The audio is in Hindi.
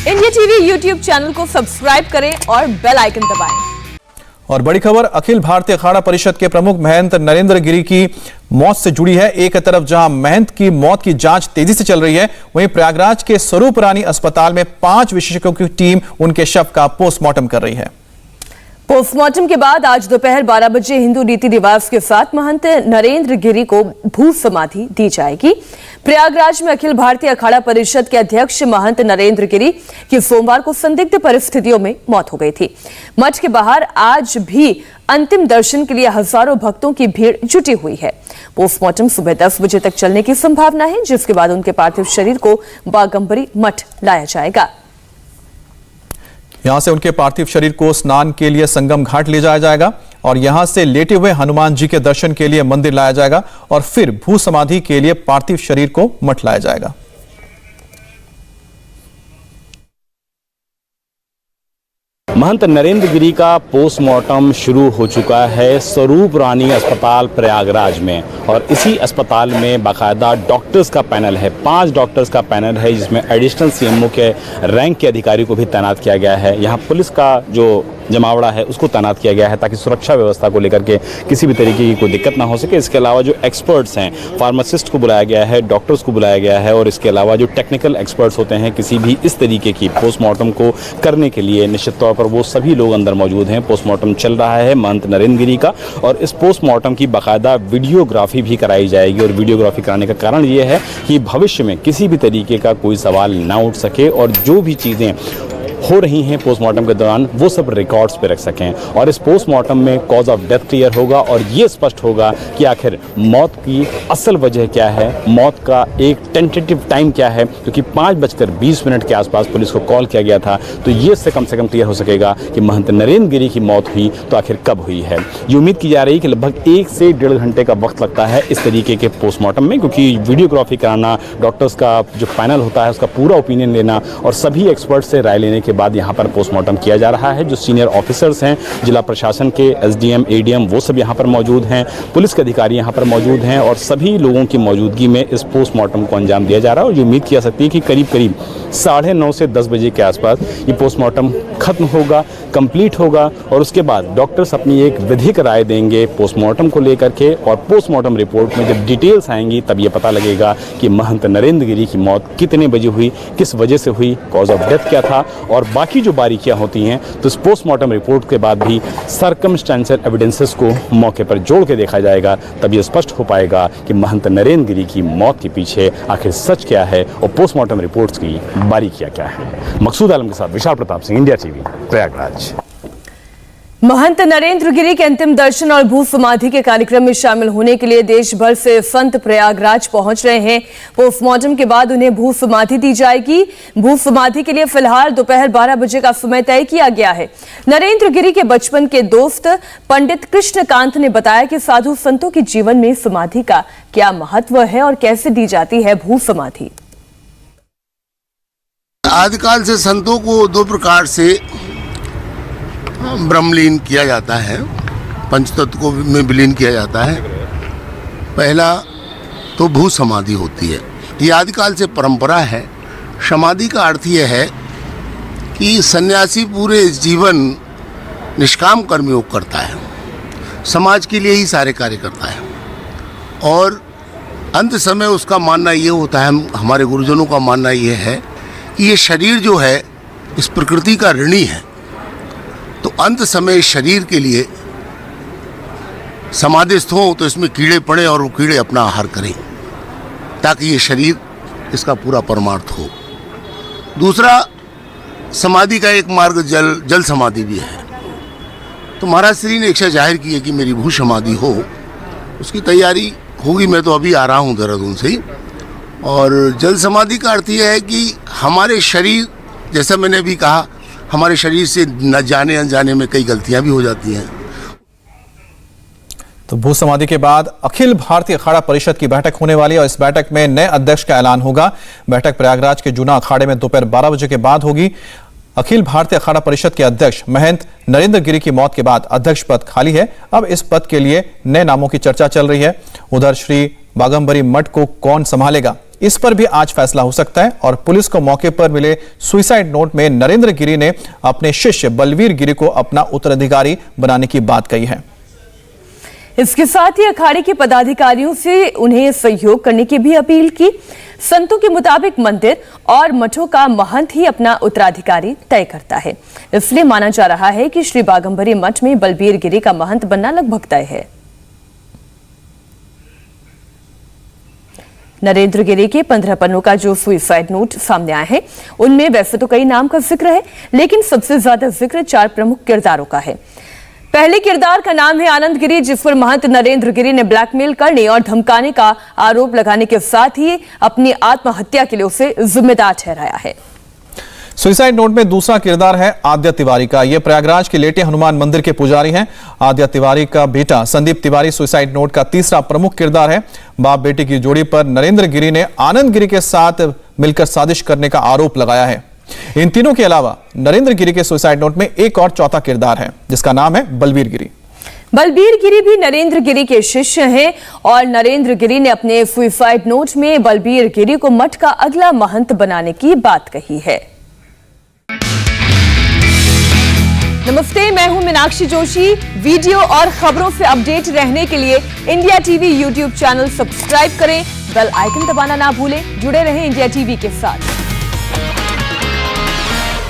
इंडिया टीवी यूट्यूब चैनल को सब्सक्राइब करें और बेल आइकन दबाएं। और बड़ी खबर अखिल भारतीय अखाड़ा परिषद के प्रमुख महंत नरेंद्र गिरी की मौत से जुड़ी है। एक तरफ जहां महंत की मौत की जांच तेजी से चल रही है, वहीं प्रयागराज के स्वरूप रानी अस्पताल में 5 विशेषज्ञों की टीम उनके शव का पोस्टमार्टम कर रही है। पोस्टमार्टम के बाद आज दोपहर 12 बजे हिंदू रीति रिवाज के साथ महंत नरेंद्र गिरी को भू समाधि दी जाएगी। प्रयागराज में अखिल भारतीय अखाड़ा परिषद के अध्यक्ष महंत नरेंद्र गिरी की सोमवार को संदिग्ध परिस्थितियों में मौत हो गई थी। मठ के बाहर आज भी अंतिम दर्शन के लिए हजारों भक्तों की भीड़ जुटी हुई है। पोस्टमार्टम सुबह 10 बजे तक चलने की संभावना है, जिसके बाद उनके पार्थिव शरीर को बागंबरी मठ लाया जाएगा। यहां से उनके पार्थिव शरीर को स्नान के लिए संगम घाट ले जाया जाएगा और यहां से लेटे हुए हनुमान जी के दर्शन के लिए मंदिर लाया जाएगा और फिर भू समाधि के लिए पार्थिव शरीर को मठ लाया जाएगा। महंत नरेंद्र गिरी का पोस्टमार्टम शुरू हो चुका है स्वरूप रानी अस्पताल प्रयागराज में, और इसी अस्पताल में बाकायदा डॉक्टर्स का पैनल है। 5 डॉक्टर्स का पैनल है, जिसमें एडिशनल सीएमओ के रैंक के अधिकारी को भी तैनात किया गया है। यहाँ पुलिस का जो जमावड़ा है उसको तैनात किया गया है ताकि सुरक्षा व्यवस्था को लेकर के किसी भी तरीके की कोई दिक्कत ना हो सके। इसके अलावा जो एक्सपर्ट्स हैं, फार्मासिस्ट को बुलाया गया है, डॉक्टर्स को बुलाया गया है, और इसके अलावा जो टेक्निकल एक्सपर्ट्स होते हैं किसी भी इस तरीके की पोस्टमार्टम को करने के लिए, निश्चित तौर पर वो सभी लोग अंदर मौजूद हैं। पोस्टमार्टम चल रहा है महंत नरेंद्र गिरी का, और इस पोस्टमार्टम की बाकायदा वीडियोग्राफी भी कराई जाएगी। और वीडियोग्राफी कराने का कारण ये है कि भविष्य में किसी भी तरीके का कोई सवाल ना उठ सके और जो भी चीज़ें हो रही हैं पोस्टमार्टम के दौरान वो सब रिकॉर्ड्स पे रख सकें। और इस पोस्टमार्टम में कॉज ऑफ डेथ क्लियर होगा और ये स्पष्ट होगा कि आखिर मौत की असल वजह क्या है, मौत का एक टेंटेटिव टाइम क्या है, क्योंकि 5:20 के आसपास पुलिस को कॉल किया गया था। तो ये से कम क्लियर हो सकेगा कि महंत नरेंद्र गिरी की मौत हुई तो आखिर कब हुई है। ये उम्मीद की जा रही है कि लगभग 1 से 1.5 घंटे का वक्त लगता है इस तरीके के पोस्टमार्टम में, क्योंकि वीडियोग्राफी कराना, डॉक्टर्स का जो पैनल होता है उसका पूरा ओपिनियन लेना और सभी एक्सपर्ट से राय लेने के बाद यहाँ पर पोस्टमार्टम किया जा रहा है। जो सीनियर ऑफिसर्स हैं जिला प्रशासन के, एसडीएम, एडीएम, वो सब यहाँ पर मौजूद हैं, पुलिस के अधिकारी यहाँ पर मौजूद हैं, और सभी लोगों की मौजूदगी में इस पोस्टमार्टम को अंजाम दिया जा रहा है। और ये उम्मीद की जा सकती है कि करीब 9:30 से 10 बजे के आसपास ये पोस्टमार्टम खत्म होगा, कंप्लीट होगा, और उसके बाद डॉक्टर्स अपनी एक विधिक राय देंगे पोस्टमार्टम को लेकर के। और पोस्टमार्टम रिपोर्ट में जब डिटेल्स आएंगी तब ये पता लगेगा कि महंत नरेंद्र गिरी की मौत कितने बजे हुई, किस वजह से हुई, कॉज ऑफ डेथ क्या था, और बाकी जो बारीकियां होती हैं तो इस पोस्टमार्टम रिपोर्ट के बाद भी सर्कमस्टेंशियल एविडेंसेस को मौके पर जोड़ के देखा जाएगा। तब ये स्पष्ट हो पाएगा कि महंत नरेंद्र गिरी की मौत के पीछे आखिर सच क्या है और पोस्टमार्टम रिपोर्ट्स की बारीकियां क्या है। मकसूद आलम के साथ विशाल प्रताप सिंह, इंडिया टीवी, प्रयागराज। महंत नरेंद्र गिरी के अंतिम दर्शन और भू समाधि के कार्यक्रम में शामिल होने के लिए देश भर से संत प्रयागराज पहुंच रहे हैं। पोस्टमार्टम के बाद उन्हें भू समाधि दी जाएगी। भू समाधि के लिए फिलहाल दोपहर 12 बजे का समय तय किया गया है। नरेंद्र गिरी के बचपन के दोस्त पंडित कृष्णकांत ने बताया कि साधु संतों के जीवन में समाधि का क्या महत्व है और कैसे दी जाती है भू समाधि। आदिकाल से संतों को 2 प्रकार से ब्रह्मलीन किया जाता है, पंचतत्व को में विलीन किया जाता है। पहला तो भू समाधि होती है, ये आदिकाल से परंपरा है। समाधि का अर्थ यह है कि सन्यासी पूरे जीवन निष्काम कर्मयोग करता है, समाज के लिए ही सारे कार्य करता है, और अंत समय उसका मानना ये होता है, हमारे गुरुजनों का मानना ये है कि ये शरीर जो है इस प्रकृति का ऋणी है। तो अंत समय शरीर के लिए समाधिस्थ हो तो इसमें कीड़े पड़े और वो कीड़े अपना आहार करें, ताकि ये शरीर इसका पूरा परमार्थ हो। दूसरा, समाधि का एक मार्ग जल समाधि भी है। तो महाराज श्री ने इच्छा जाहिर की है कि मेरी भू समाधि हो, उसकी तैयारी होगी। मैं तो अभी आ रहा हूँ देहरादून से ही। और जल समाधि का अर्थ यह है कि हमारे शरीर, जैसा मैंने अभी कहा, हमारे शरीर से न जाने अनजाने में कई गलतियां भी हो जाती हैं। तो भू समाधि के बाद अखिल भारतीय अखाड़ा परिषद की बैठक होने वाली है और इस बैठक में नए अध्यक्ष का ऐलान होगा। बैठक प्रयागराज के जूना अखाड़े में दोपहर 12 बजे के बाद होगी। अखिल भारतीय अखाड़ा परिषद के अध्यक्ष महंत नरेंद्र गिरी की मौत के बाद अध्यक्ष पद खाली है। अब इस पद के लिए नए नामों की चर्चा चल रही है। उधर श्री बागंबरी मठ को कौन संभालेगा, इस पर भी आज फैसला हो सकता है और पुलिस को मौके पर मिले सुसाइड नोट में नरेंद्र गिरी ने अपने शिष्य बलवीर गिरी को अपना उत्तराधिकारी बनाने की बात कही है। इसके साथ ही अखाड़े के पदाधिकारियों से उन्हें सहयोग करने की भी अपील की। संतों के मुताबिक मंदिर और मठों का महंत ही अपना उत्तराधिकारी तय करता है, इसलिए माना जा रहा है कि श्री बाघंबरी मठ में बलबीर गिरी का महंत बनना लगभग तय है। नरेंद्र गिरी के 15 पन्नों का जो सुसाइड नोट सामने आया है, उनमें वैसे तो कई नाम का जिक्र है, लेकिन सबसे ज्यादा जिक्र 4 प्रमुख किरदारों का है। पहले किरदार का नाम है आनंद गिरी, जिस पर महंत नरेंद्र गिरी ने ब्लैकमेल करने और धमकाने का आरोप लगाने के साथ ही अपनी आत्महत्या के लिए उसे जिम्मेदार ठहराया है। सुसाइड नोट में दूसरा किरदार है आद्य तिवारी का। यह प्रयागराज के लेटे हनुमान मंदिर के पुजारी हैं। आद्य तिवारी का बेटा संदीप तिवारी सुसाइड नोट का तीसरा प्रमुख किरदार है। बाप बेटे की जोड़ी पर नरेंद्र गिरी ने आनंद गिरी के साथ मिलकर साजिश करने का आरोप लगाया है। इन तीनों के अलावा नरेंद्र गिरी के सुसाइड नोट में एक और चौथा किरदार है, जिसका नाम है बलबीर गिरी। बलबीर गिरी भी नरेंद्र गिरी के शिष्य हैं और नरेंद्र गिरी ने अपने सुसाइड नोट में बलबीर गिरी को मठ का अगला महंत बनाने की बात कही है। नमस्ते, मैं हूं मीनाक्षी जोशी। वीडियो और खबरों से अपडेट रहने के लिए India TV YouTube channel subscribe करें, बेल आइकन दबाना ना भूलें। जुड़े रहें इंडिया टीवी के साथ।